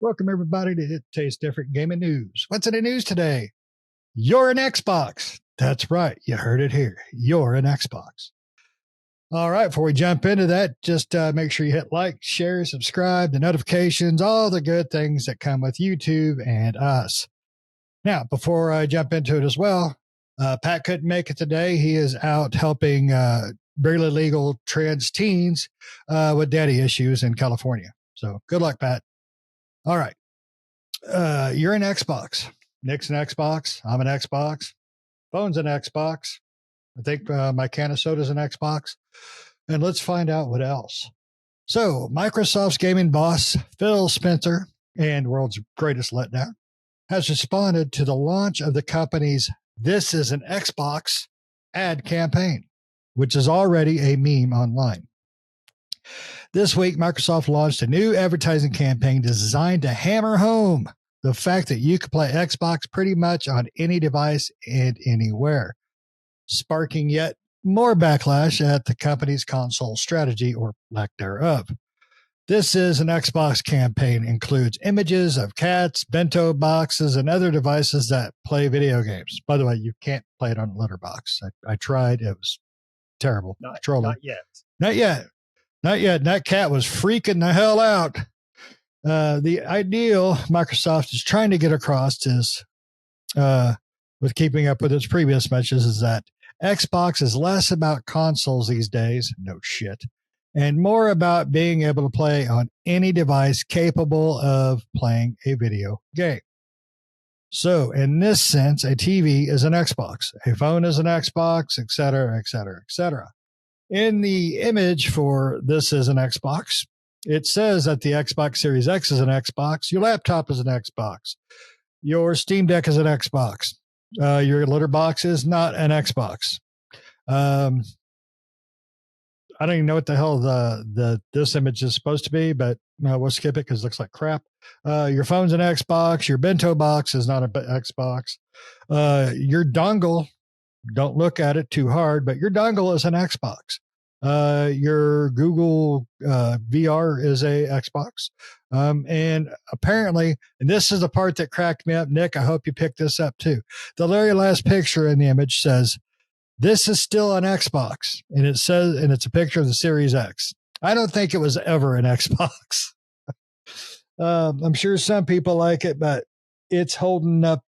Welcome, everybody, to It Tastes Different Gaming News. What's in the news today? You're an Xbox. That's right. You heard it here. You're an Xbox. All right. Before we jump into that, just make sure you hit like, share, subscribe, the notifications, all the good things that come with YouTube and us. Now, before I jump into it as well, Pat couldn't make it today. He is out helping barely legal trans teens with daddy issues in California. So good luck, Pat. All right. You're an Xbox. Nick's an Xbox. I'm an Xbox. Phone's an Xbox. I think my can of soda's an Xbox. And let's find out what else. So Microsoft's gaming boss, Phil Spencer, and world's greatest letdown, has responded to the launch of the company's "This is an Xbox" ad campaign, which is already a meme online. This week, Microsoft launched a new advertising campaign designed to hammer home the fact that you can play Xbox pretty much on any device and anywhere, sparking yet more backlash at the company's console strategy or lack thereof. This is an Xbox campaign includes images of cats, bento boxes, and other devices that play video games. By the way, you can't play it on a litter box. I tried. It was terrible. Not yet. Not yet. Not yet. That cat was freaking the hell out. The ideal Microsoft is trying to get across is, with keeping up with its previous messages, is that Xbox is less about consoles these days, no shit, and more about being able to play on any device capable of playing a video game. So, in this sense, a TV is an Xbox, a phone is an Xbox, etc., etc., etc. In the image for "This is an Xbox," it says that the Xbox Series X is an Xbox, your laptop is an Xbox, your Steam Deck is an Xbox, your litter box is not an Xbox. I don't even know what the hell this image is supposed to be, but we'll skip it because it looks like crap. Your phone's an Xbox, your bento box is not an Xbox. Your dongle, don't look at it too hard, but your dongle is an Xbox. Your Google VR is a Xbox. And apparently, and this is the part that cracked me up, Nick, I hope you picked this up too. The very last picture in the image says, "This is still an Xbox." And it says, and it's a picture of the Series X. I don't think it was ever an Xbox. I'm sure some people like it, but it's holding up,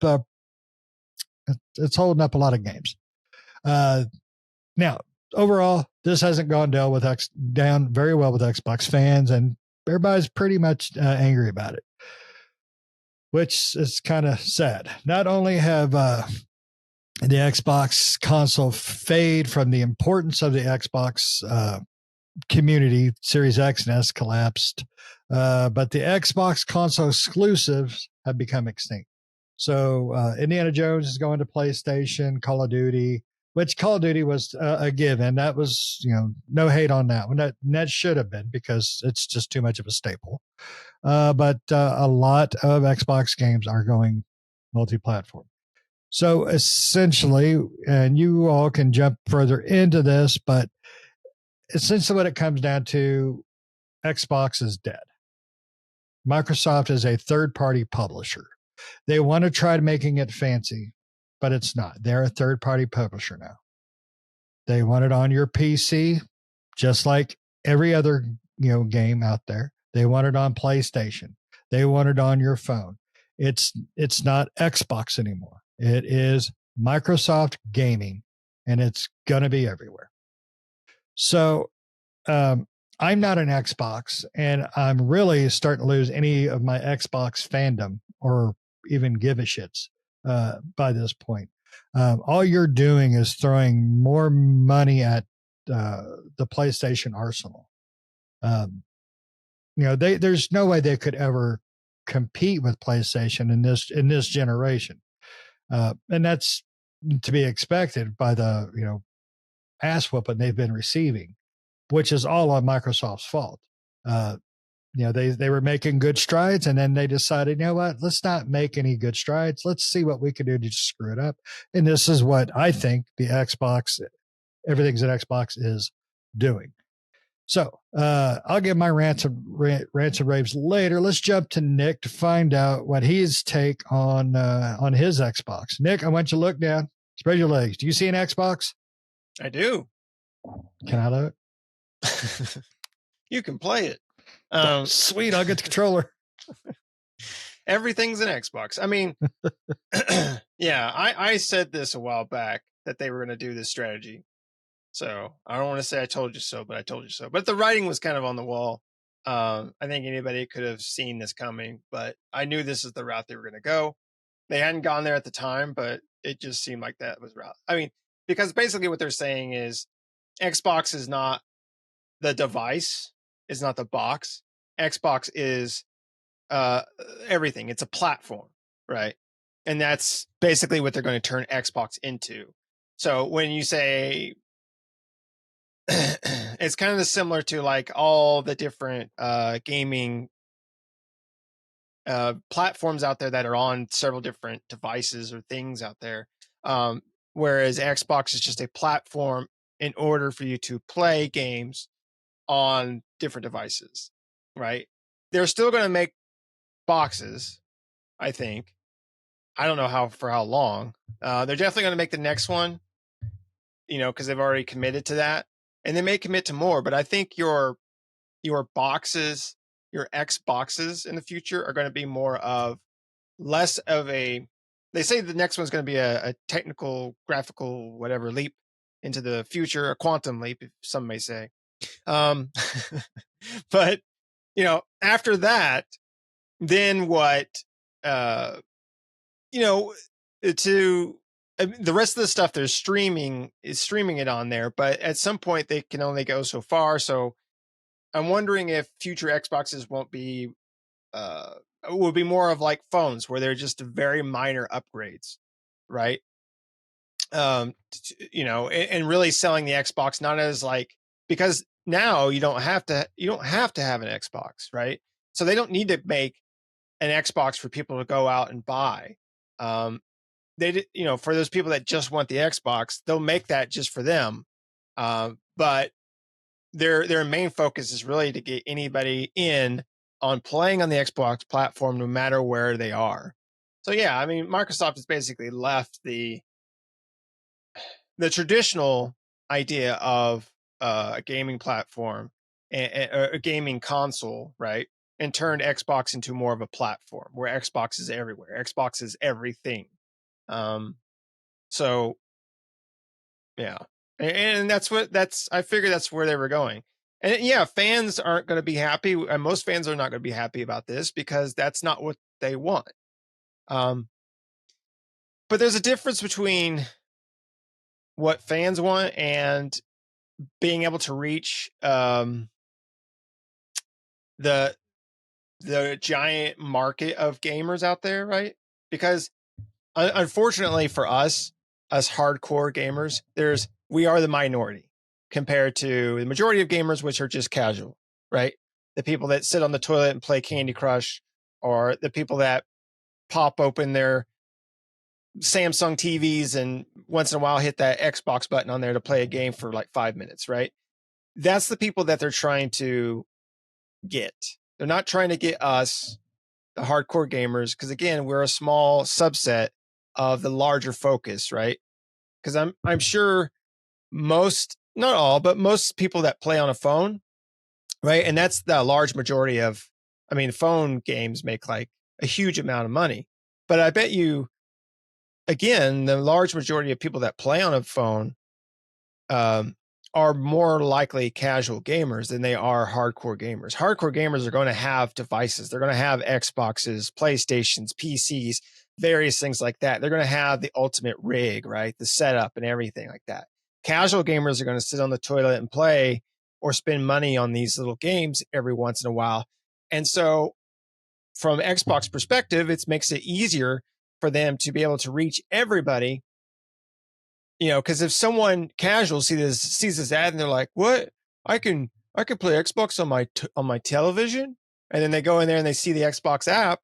it's holding up a lot of games. Now, overall, this hasn't gone down very well with Xbox fans, and everybody's pretty much angry about it, which is kind of sad. Not only have the Xbox console fade from the importance of the Xbox community, Series X and S collapsed, but the Xbox console exclusives have become extinct. So Indiana Jones is going to PlayStation, Call of Duty, which Call of Duty was a given. That was, no hate on that one. That should have been because it's just too much of a staple. But a lot of Xbox games are going multi-platform. So essentially, and you all can jump further into this, but essentially what it comes down to, Xbox is dead. Microsoft is a third-party publisher. They want to try making it fancy, but it's not. They're a third-party publisher now. They want it on your PC, just like every other game out there. They want it on PlayStation. They want it on your phone. It's not Xbox anymore. It is Microsoft Gaming, and it's going to be everywhere. So I'm not an Xbox, and I'm really starting to lose any of my Xbox fandom or even give a shits by this point. All you're doing is throwing more money at the PlayStation arsenal. There's no way they could ever compete with PlayStation in this generation. And that's to be expected by the, ass whooping they've been receiving, which is all on Microsoft's fault. They were making good strides, and then they decided, you know what, let's not make any good strides. Let's see what we can do to just screw it up. And this is what I think the Xbox, everything's an Xbox is doing. So I'll give my rants and raves later. Let's jump to Nick to find out what his take on his Xbox. Nick, I want you to look down, spread your legs. Do you see an Xbox? I do. Can I look? You can play it. Sweet, I'll get the controller. Everything's an Xbox. I mean, yeah, I said this a while back that they were going to do this strategy. So I don't want to say I told you so, but I told you so. But the writing was kind of on the wall. I think anybody could have seen this coming, but I knew this is the route they were going to go. They hadn't gone there at the time, but it just seemed like that was route. I mean, because basically what they're saying is Xbox is not the device, is not the box. Xbox is everything. It's a platform, right? And that's basically what they're going to turn Xbox into. So when you say it's kind of similar to like all the different gaming platforms out there that are on several different devices or things out there. Whereas Xbox is just a platform in order for you to play games on different devices, right? They're still going to make boxes, I think. I don't know for how long. They're definitely going to make the next one, because they've already committed to that. And they may commit to more, but I think your boxes, your X boxes in the future are going to be less of a, they say the next one's going to be a technical, graphical, whatever leap into the future, a quantum leap, if some may say. But, after that, then what, the rest of the stuff they're streaming it on there, but at some point they can only go so far. So I'm wondering if future Xboxes will be more of like phones where they're just very minor upgrades, right? And really selling the Xbox not as like, because now you don't have to have an Xbox, right? So they don't need to make an Xbox for people to go out and buy. For those people that just want the Xbox, they'll make that just for them. But their main focus is really to get anybody in on playing on the Xbox platform, no matter where they are. So yeah, I mean, Microsoft has basically left the traditional idea of a gaming platform and a gaming console, right? And turned Xbox into more of a platform where Xbox is everywhere. Xbox is everything. So yeah. And I figure that's where they were going. And yeah, fans aren't going to be happy. And most fans are not going to be happy about this because that's not what they want. But there's a difference between what fans want and being able to reach the giant market of gamers out there, right? Because unfortunately for us hardcore gamers, we are the minority compared to the majority of gamers, which are just casual, right? The people that sit on the toilet and play Candy Crush, or the people that pop open their Samsung TVs and once in a while hit that Xbox button on there to play a game for like 5 minutes, right? That's the people that they're trying to get. They're not trying to get us, the hardcore gamers, because again, we're a small subset of the larger focus, right? Because I'm sure most, not all, but most people that play on a phone, right? And that's the large majority of, I mean, phone games make like a huge amount of money. But I bet you, again, the large majority of people that play on a phone are more likely casual gamers than they are hardcore gamers. Hardcore gamers are going to have devices. They're going to have Xboxes, PlayStations, PCs, various things like that. They're going to have the ultimate rig, right? The setup and everything like that. Casual gamers are going to sit on the toilet and play or spend money on these little games every once in a while. And so from Xbox perspective, it makes it easier for them to be able to reach everybody. Because if someone casual sees this ad and they're like, "What? I can play Xbox on my television," and then they go in there and they see the Xbox app,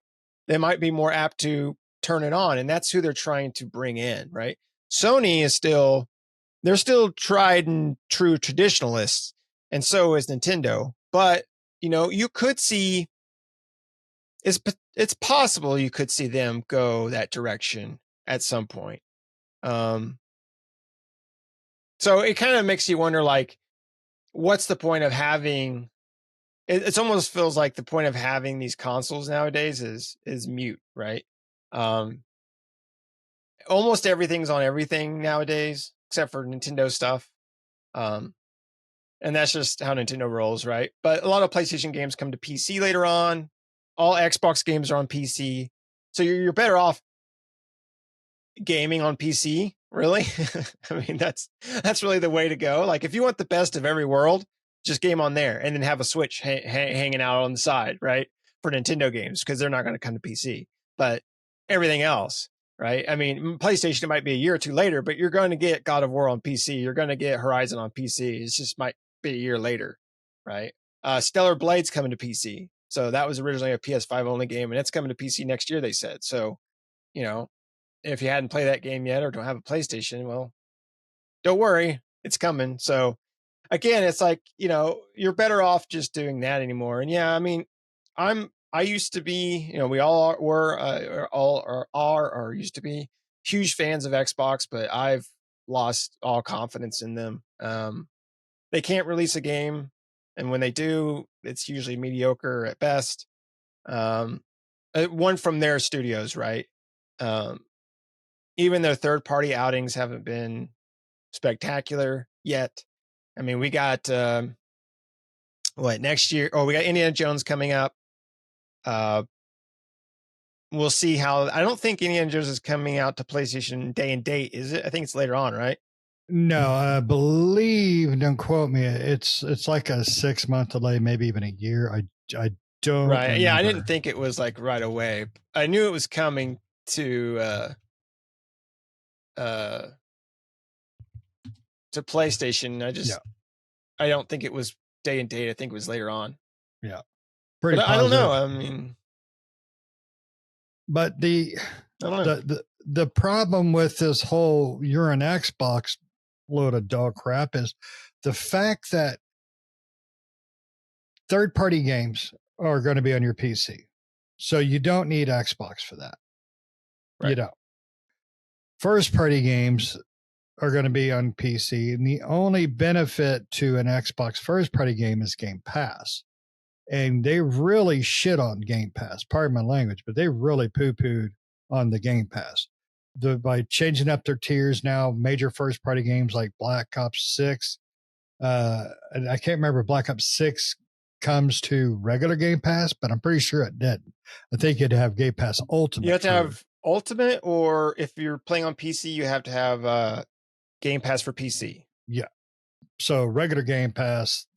they might be more apt to turn it on, and that's who they're trying to bring in, right? Sony is they're still tried and true traditionalists. and so is Nintendo. But you could see it's possible you could see them go that direction at some point. So it kind of makes you wonder, like, what's the point of having? It almost feels like the point of having these consoles nowadays is mute, right? Almost everything's on everything nowadays, except for Nintendo stuff. And that's just how Nintendo rolls, right? But a lot of PlayStation games come to PC later on. All Xbox games are on PC, so you're better off gaming on PC. Really, I mean that's really the way to go. Like if you want the best of every world, just game on there, and then have a Switch hanging out on the side, right? For Nintendo games, because they're not going to come to PC. But everything else, right? I mean, PlayStation, it might be a year or two later, but you're going to get God of War on PC. You're going to get Horizon on PC. It just might be a year later, right? Stellar Blade's coming to PC. So that was originally a PS5 only game, and it's coming to PC next year, they said. So, if you hadn't played that game yet or don't have a PlayStation, well, don't worry, it's coming. So again, it's like, you're better off just doing that anymore. And yeah, I mean, I used to be, we all or used to be huge fans of Xbox, but I've lost all confidence in them. They can't release a game, and when they do, it's usually mediocre at best. One from their studios, right? Even their third-party outings haven't been spectacular yet. I mean, we got next year? Oh, we got Indiana Jones coming up. We'll see how. I don't think Indiana Jones is coming out to PlayStation day and date, is it? I think it's later on, right? No, I believe. Don't quote me. It's like a 6-month delay, maybe even a year. I don't. Right. Remember. Yeah, I didn't think it was like right away. I knew it was coming to PlayStation. I don't think it was day and date. I think it was later on. Yeah. Pretty but positive. I don't know. I mean, but the problem with this whole you're an Xbox load of dog crap is the fact that third-party games are going to be on your PC. So you don't need Xbox for that. Right. You don't. First-party games are going to be on PC, and the only benefit to an Xbox first-party game is Game Pass. And they really shit on Game Pass. Pardon my language, but they really poo-pooed on the Game Pass. By changing up their tiers now, major first-party games like Black Ops 6, and I can't remember if Black Ops 6 comes to regular Game Pass, but I'm pretty sure it didn't. I think you'd have Game Pass Ultimate. You have to have Ultimate, or if you're playing on PC, you have to have Game Pass for PC. Yeah. So regular Game Pass,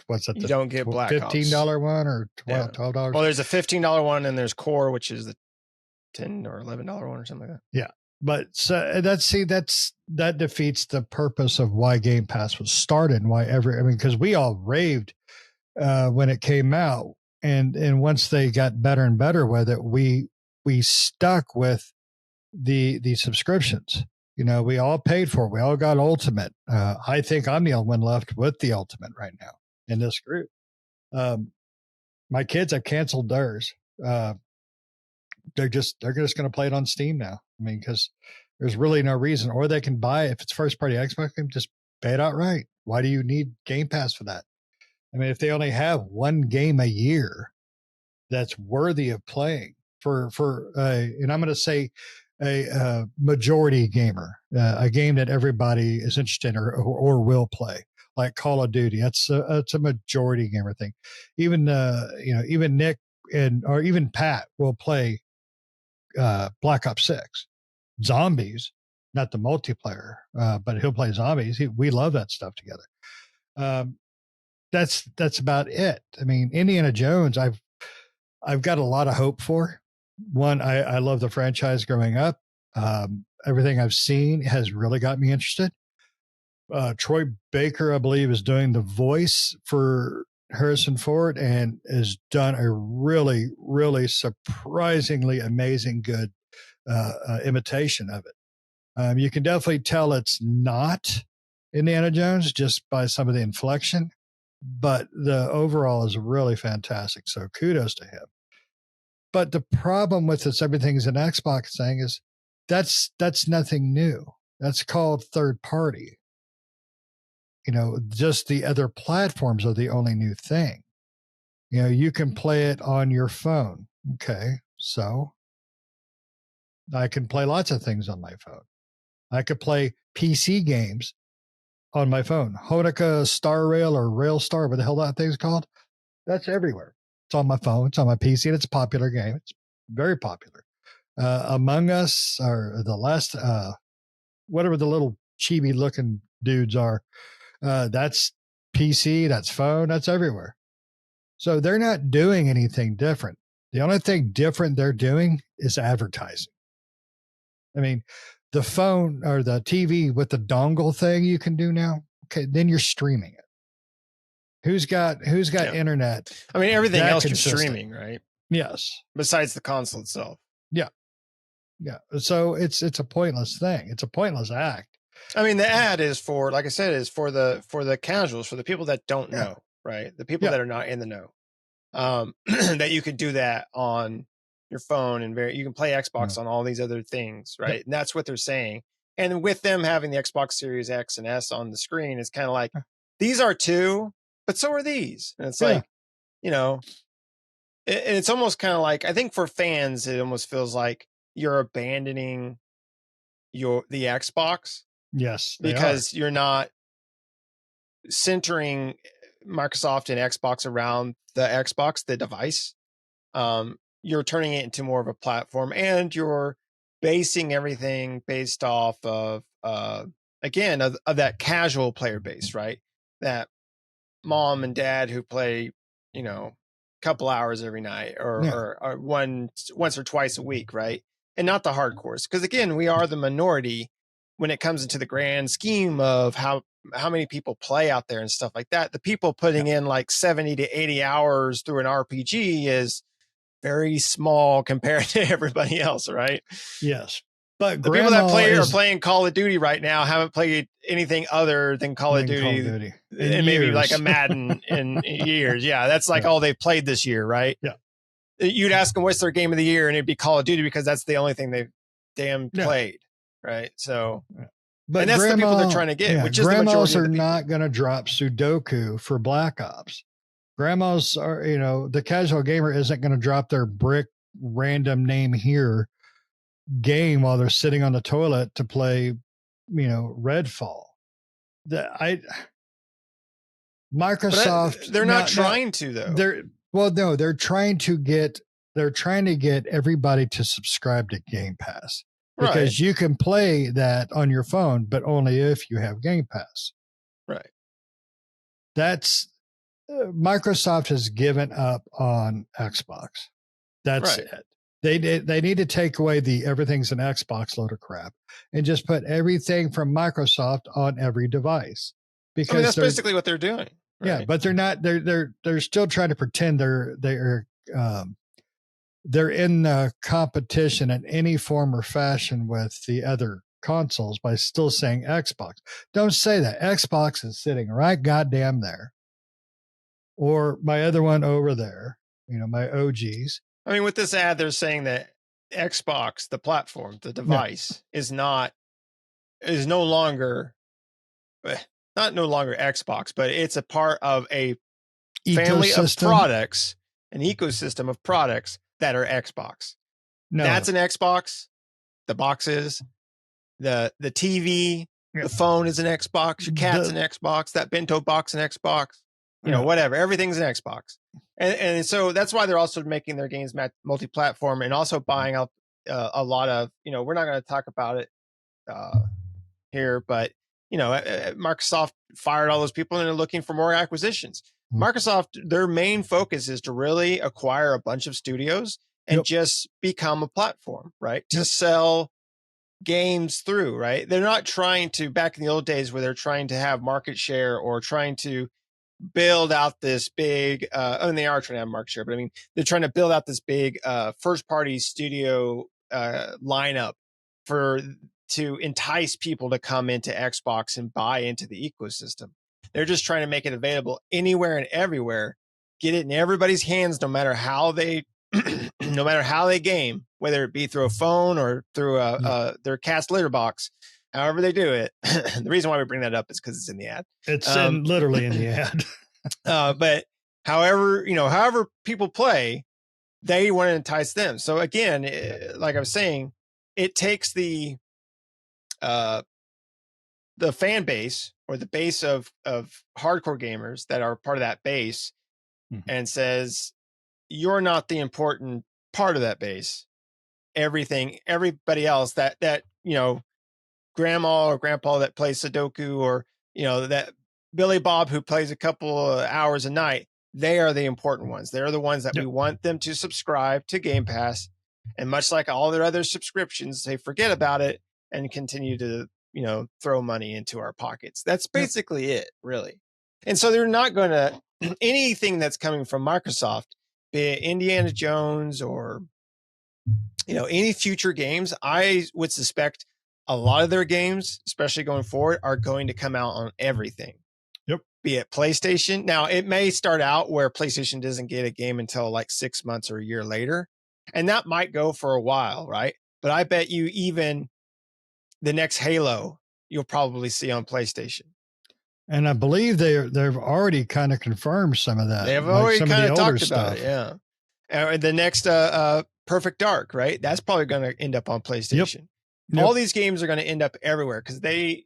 what's that? You don't get Black Ops. $15 one or $12? Well, there's a $15 one, and there's Core, which is the $10 or $11 one or something like that. Yeah. But so that defeats the purpose of why Game Pass was started and why because we all raved when it came out, and once they got better and better with it, we stuck with the subscriptions. We all paid for it. We all got Ultimate. I think I'm the only one left with the Ultimate right now in this group. My kids have canceled theirs. They're just going to play it on Steam now. I mean, because there's really no reason, or they can buy if it's first party Xbox game, just pay it outright. Why do you need Game Pass for that? I mean, if they only have one game a year that's worthy of playing and I'm going to say a majority gamer, a game that everybody is interested in or will play, like Call of Duty. It's a majority gamer thing. Even even Nick or even Pat will play Black Ops 6. Zombies, not the multiplayer, but he'll play Zombies. We love that stuff together. That's about it. I mean, Indiana Jones, I've got a lot of hope for. One, I love the franchise growing up. Everything I've seen has really got me interested. Troy Baker, I believe, is doing the voice for Harrison Ford and has done a really, really surprisingly amazing good imitation of it. You can definitely tell it's not Indiana Jones just by some of the inflection, but the overall is really fantastic. So kudos to him. But the problem with this everything's an Xbox thing is that's nothing new. That's called third party. Just the other platforms are the only new thing. You can play it on your phone. Okay. So I can play lots of things on my phone. I could play PC games on my phone. Honica Star Rail or Rail Star, what the hell that thing's called. That's everywhere. It's on my phone. It's on my PC. And it's a popular game. It's very popular. Among Us or the last, whatever the little chibi looking dudes are, that's PC, that's phone, that's everywhere. So they're not doing anything different. The only thing different they're doing is advertising. I mean, the phone or the TV with the dongle thing you can do now. Okay, then you're streaming it. Who's got internet? I mean, everything else consistent? You're streaming, right? Yes. Besides the console itself. Yeah. Yeah. So it's a pointless thing. It's a pointless act. I mean, the ad is for, like I said, is for the casuals, for the people that don't know, right? The people that are not in the know. That you could do that on your phone and you can play Xbox on all these other things, right? Yep. And that's what they're saying. And with them having the Xbox Series X and S on the screen, it's kind of like, these are two, but so are these. And it's like, it's almost kind of like, I think for fans, it almost feels like you're abandoning the Xbox. Yes. Because you're not centering Microsoft and Xbox around the Xbox, the device. You're turning it into more of a platform, and you're basing everything based off of again of that casual player base, right? That mom and dad who play, a couple hours every night or once or twice a week, right? And not the hardcores, because again, we are the minority when it comes into the grand scheme of how many people play out there and stuff like that. The people putting in like 70 to 80 hours through an RPG is very small compared to everybody else, right? Yes. But the people that are playing Call of Duty right now haven't played anything other than Call of Duty and maybe like a Madden in years. Yeah, that's like all they've played this year, right? Yeah. You'd ask them what's their game of the year, and it'd be Call of Duty because that's the only thing they've played, right? So, but and that's the people they're trying to get, which is the majority of the people. Not going to drop Sudoku for Black Ops. Grandmas are, the casual gamer isn't going to drop their brick random name here game while they're sitting on the toilet to play, Redfall. Microsoft, they're not trying to though. They're trying to get everybody to subscribe to Game Pass because you can play that on your phone, but only if you have Game Pass. Right. That's Microsoft has given up on Xbox. That's it. They need to take away the everything's an Xbox load of crap and just put everything from Microsoft on every device. Because that's basically what they're doing. Right? Yeah, but they're not. They're still trying to pretend they're in competition in any form or fashion with the other consoles by still saying Xbox. Don't say that. Xbox is sitting right goddamn there, or my other one over there. My OGs. I mean, with this ad, they're saying that Xbox, the platform, the device, is no longer. Not no longer Xbox, but it's a part of a family of products, an ecosystem of products that are Xbox. No. That's an Xbox. The box is the TV, the phone is an Xbox. Your cat's an Xbox. That bento box an Xbox. Whatever. Everything's an Xbox. And so that's why they're also making their games multi-platform and also buying up a lot of, we're not going to talk about it here, but Microsoft fired all those people and they're looking for more acquisitions. Microsoft, their main focus is to really acquire a bunch of studios and just become a platform, right? To sell games through, right? They're not trying to, back in the old days where they're trying to have market share or trying to build out this big, they are trying to have market share, but I mean, they're trying to build out this big first party studio lineup to entice people to come into Xbox and buy into the ecosystem. They're just trying to make it available anywhere and everywhere, get it in everybody's hands, no matter how they no matter how they game, whether it be through a phone or through their cat's litter box, however they do it. The reason why we bring that up is because it's in the ad. It's literally in the ad. But however people play, they want to entice them. So again, like I was saying, it takes the fan base or the base of hardcore gamers that are part of that base, and says, you're not the important part of that base. Everybody else that grandma or grandpa that plays Sudoku, or that Billy Bob who plays a couple of hours a night, they are the important ones. They're the ones that we want them to subscribe to Game Pass. And much like all their other subscriptions, they forget about it and continue to, throw money into our pockets. That's basically it, really. And so they're not going to, anything that's coming from Microsoft, be it Indiana Jones or, any future games, I would suspect a lot of their games, especially going forward, are going to come out on everything. Be it PlayStation. Now, it may start out where PlayStation doesn't get a game until like 6 months or a year later. And that might go for a while, right? But I bet you even the next Halo, you'll probably see on PlayStation. And I believe they've already kind of confirmed some of that. They've already kind of talked about it, yeah. And the next Perfect Dark, right? That's probably going to end up on PlayStation. Yep. All these games are going to end up everywhere because they're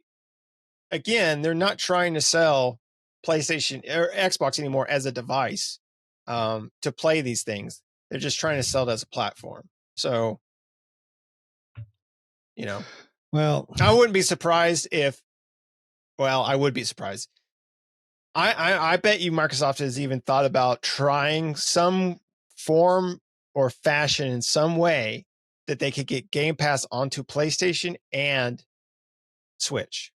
not trying to sell PlayStation or Xbox anymore as a device to play these things. They're just trying to sell it as a platform. So, well, I wouldn't be surprised I would be surprised. I bet you Microsoft has even thought about trying some form or fashion in some way that they could get Game Pass onto PlayStation and Switch.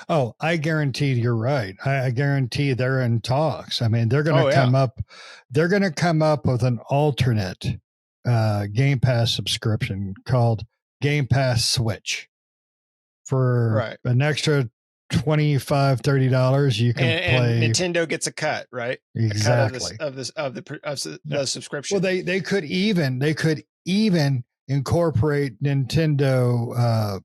Oh, I guarantee you're right. I guarantee they're in talks. I mean, they're going to come up. They're going to come up with an alternate Game Pass subscription called Game Pass Switch for an extra $25-$30. You can play. And Nintendo gets a cut, right? Exactly. Of the subscription. Well, they could even incorporate Nintendo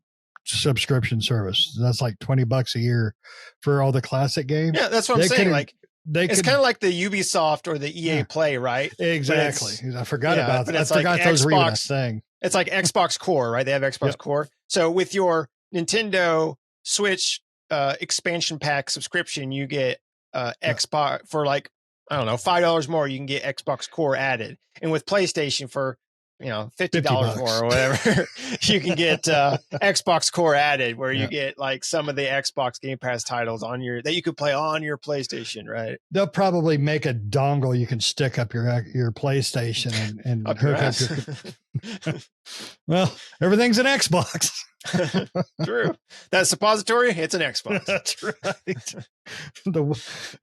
subscription service. That's like $20 a year for all the classic games. Yeah, that's what I'm saying. Like it's kind of like the Ubisoft or the EA Play, right? Exactly. I forgot about that. I forgot those were even a thing. It's like Xbox Core, right? They have Xbox Core. So with your Nintendo Switch expansion pack subscription, you get Xbox for like, I don't know, $5 more. You can get Xbox Core added, and with PlayStation for $50 more or whatever, you can get Xbox Core added, where you get like some of the Xbox Game Pass titles that you could play on your PlayStation, right? They'll probably make a dongle you can stick up your PlayStation and hook up your. Well, everything's an Xbox. True. That suppository, it's an Xbox. That's right.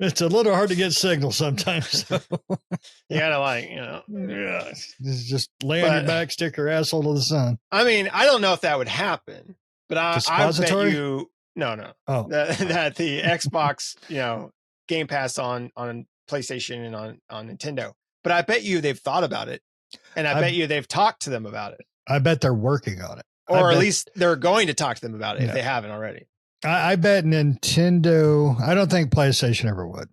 It's a little hard to get signal sometimes. So. You gotta just lay on your back, stick your asshole to the sun. I mean, I don't know if that would happen, but I bet you no. Oh, that the Xbox, Game Pass on PlayStation and on Nintendo. But I bet you they've thought about it, and I bet you they've talked to them about it. I bet they're working on it. Or at least they're going to talk to them about it if they haven't already. I bet Nintendo, I don't think PlayStation ever would.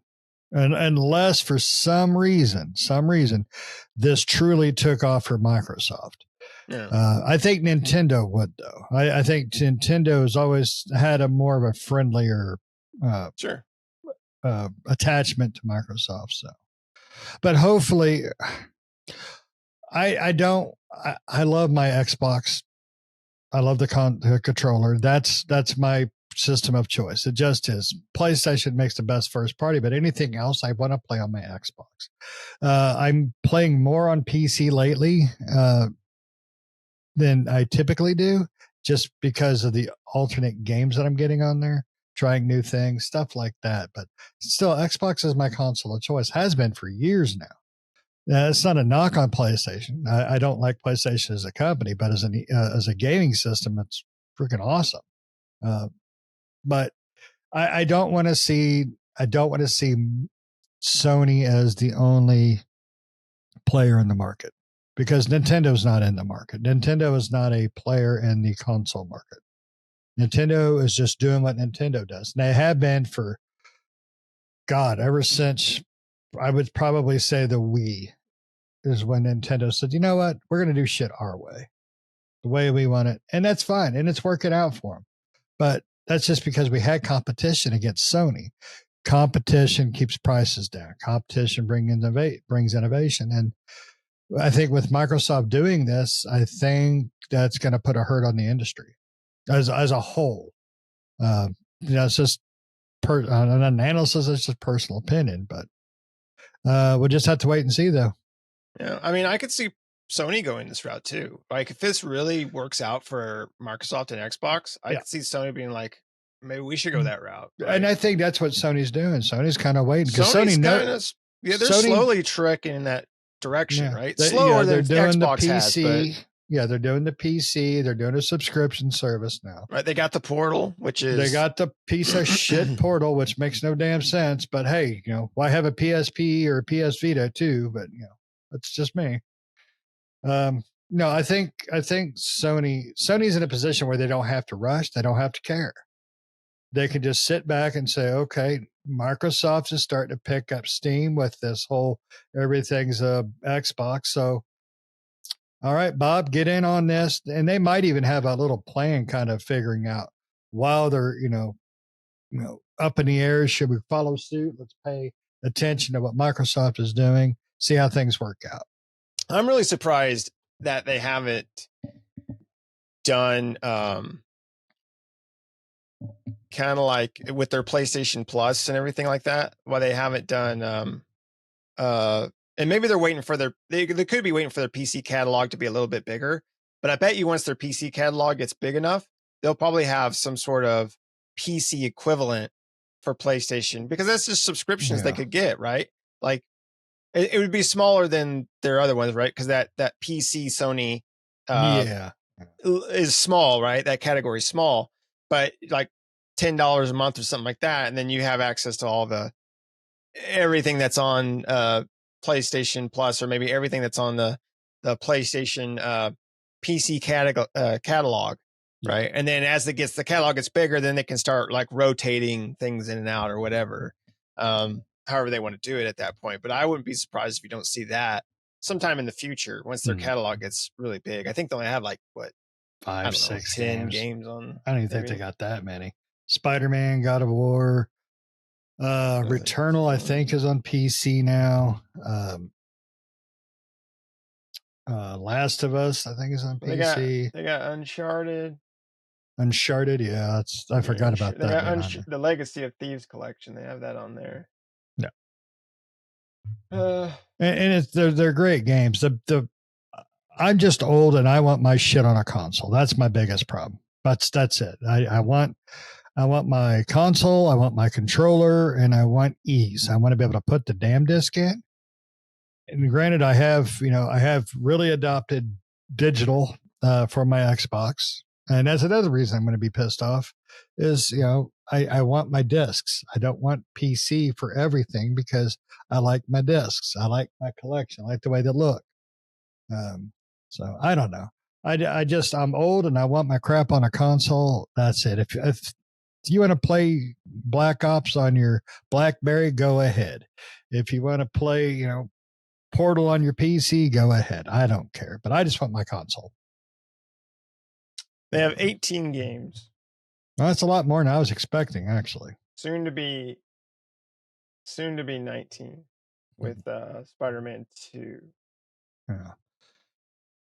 And unless for some reason, this truly took off for Microsoft. Yeah. I think Nintendo would, though. I think Nintendo has always had a more of a friendlier attachment to Microsoft. So, but hopefully, I love my Xbox. I love the controller. That's my system of choice. It just is. PlayStation makes the best first party, but anything else I want to play on my Xbox. I'm playing more on PC lately than I typically do, just because of the alternate games that I'm getting on there, trying new things, stuff like that. But still, Xbox is my console of choice. Has been for years now. It's not a knock on PlayStation. I don't like PlayStation as a company, but as a gaming system, it's freaking awesome. But I don't want to see Sony as the only player in the market, because Nintendo's not in the market. Nintendo is not a player in the console market. Nintendo is just doing what Nintendo does. And they have been for, God, ever since, I would probably say, the Wii is when Nintendo said, you know what, we're going to do shit our way, the way we want it. And that's fine. And it's working out for them. But that's just because we had competition against Sony. Competition keeps prices down. Competition brings innovation. And I think with Microsoft doing this, I think that's going to put a hurt on the industry as a whole. It's just an analysis. It's just personal opinion, but we'll just have to wait and see, though. Yeah, I mean, I could see Sony going this route too. Like, if this really works out for Microsoft and Xbox, I could see Sony being like, maybe we should go that route. Right? And I think that's what Sony's doing. Sony's kind of waiting because Sony knows. They're slowly trekking in that direction, right? Slower than Xbox has, but they're doing the PC. They're doing a subscription service now. Right. They got the Portal, they got the piece of shit Portal, which makes no damn sense. But hey, why have a PSP or a PS Vita too? But that's just me. No, I think Sony's in a position where they don't have to rush. They don't have to care. They can just sit back and say, okay, Microsoft is starting to pick up steam with this whole everything's a Xbox. So, all right, Bob, get in on this. And they might even have a little plan kind of figuring out while they're, up in the air. Should we follow suit? Let's pay attention to what Microsoft is doing, see how things work out. I'm really surprised that they haven't done kind of like with their PlayStation Plus and everything like that. Why they haven't done and maybe they're waiting for they could be waiting for their PC catalog to be a little bit bigger. But I bet you once their PC catalog gets big enough, they'll probably have some sort of PC equivalent for PlayStation, because that's just subscriptions they could get, right? Like it would be smaller than their other ones, right? Because that PC Sony is small, right? That category is small, but like $10 a month or something like that, and then you have access to all everything that's on PlayStation Plus, or maybe everything that's on the PlayStation PC catalog, right? And then as the catalog gets bigger, then they can start like rotating things in and out or whatever. However they want to do it at that point. But I wouldn't be surprised if you don't see that sometime in the future once their catalog gets really big. I think they only have like 5, 6, 10 games on. I don't even think they got that many. Spider-Man, God of War, Returnal, I think, is on PC now. Last of Us, I think, is on PC. They got Uncharted. Yeah, I forgot about that. The Legacy of Thieves collection, they have that on there. Yeah. And they're great games. I'm just old and I want my shit on a console. That's my biggest problem. That's it. I want my console, I want my controller, and I want ease. I want to be able to put the damn disc in. And granted, I have really adopted digital for my Xbox. And that's another reason I'm going to be pissed off is, I want my discs. I don't want PC for everything because I like my discs. I like my collection. I like the way they look. So I don't know. I'm old and I want my crap on a console. That's it. If you want to play Black Ops on your BlackBerry, go ahead. If you want to play, Portal on your PC, go ahead. I don't care, but I just want my console. They have 18 games. Well, that's a lot more than I was expecting, actually. Soon to be 19 with Spider-Man 2. Yeah.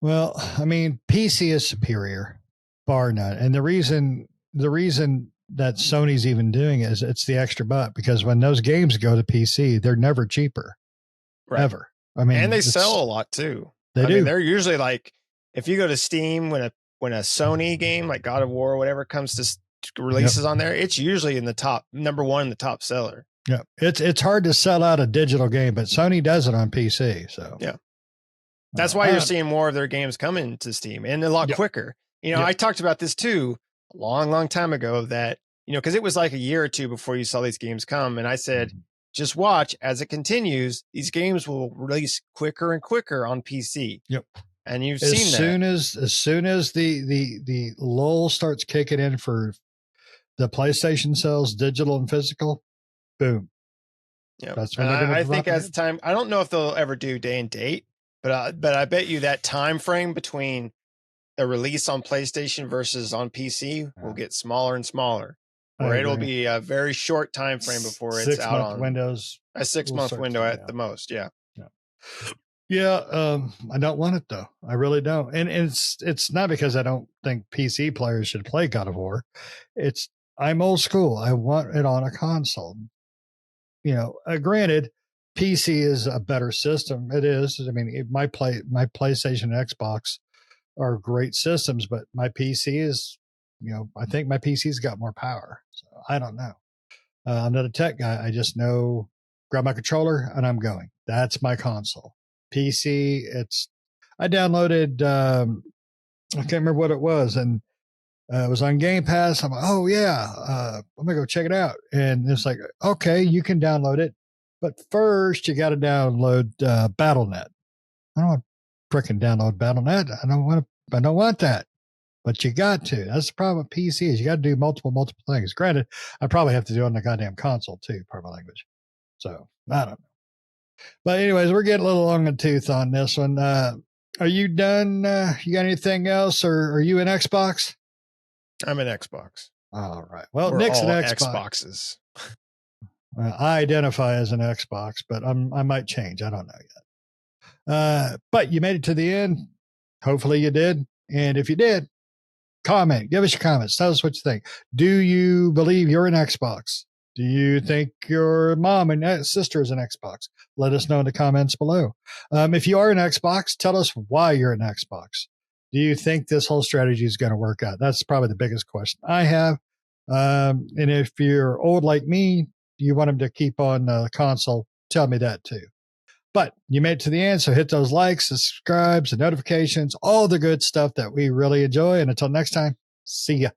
Well, I mean, PC is superior, bar none. And the reason that Sony's even doing it is it's the extra buck, because when those games go to PC, they're never cheaper. Right. Ever. I mean, and they sell a lot too. They do. Mean, they're usually like, if you go to Steam when a Sony game like God of War or whatever comes to releases on there, it's usually in the top number one in the top seller. Yeah, it's hard to sell out a digital game, but Sony does it on PC. So yeah, that's why you're seeing more of their games coming to Steam and a lot quicker. I talked about this too a long, long time ago that, because it was like a year or two before you saw these games come. And I said, just watch as it continues. These games will release quicker and quicker on PC. Yep. And you've seen that. As soon as the lull starts kicking in for the PlayStation sales, digital and physical, boom. Yeah, that's when they're going to. I think as time, I don't know if they'll ever do day and date, but I bet you that time frame between the release on PlayStation versus on PC will get smaller and smaller, where it'll be a very short time frame before it's out on windows. A 6-month window at the most. Yeah. Yeah. I don't want it though. I really don't. And it's not because I don't think PC players should play God of War. I'm old school. I want it on a console. Granted, PC is a better system. It is. I mean, my PlayStation and Xbox are great systems, but my PC is, I think my PC's got more power. So I don't know. I'm not a tech guy. I just know, grab my controller and I'm going. That's my console. PC, I downloaded, I can't remember what it was, and it was on Game Pass. I'm like, oh yeah, I'm gonna go check it out. And it's like, okay, you can download it, but first you got to download BattleNet. I don't want to freaking download BattleNet. I don't want that. But you got to. That's the problem with PC is you got to do multiple things. Granted, I probably have to do it on the goddamn console too, part of my language. So I don't know. But anyways, we're getting a little long in the tooth on this one. Are you done? You got anything else, or are you an Xbox? I'm an Xbox. All right. Well, We're Nick's all an Xboxes. I identify as an Xbox, but I might change. I don't know yet. But you made it to the end. Hopefully you did. And if you did, comment. Give us your comments. Tell us what you think. Do you believe you're an Xbox? Do you think your mom and sister is an Xbox? Let us know in the comments below. If you are an Xbox, tell us why you're an Xbox. Do you think this whole strategy is going to work out? That's probably the biggest question I have. And if you're old like me, you want them to keep on the console, tell me that too. But you made it to the end, so hit those likes, subscribes, and notifications, all the good stuff that we really enjoy. And until next time, see ya.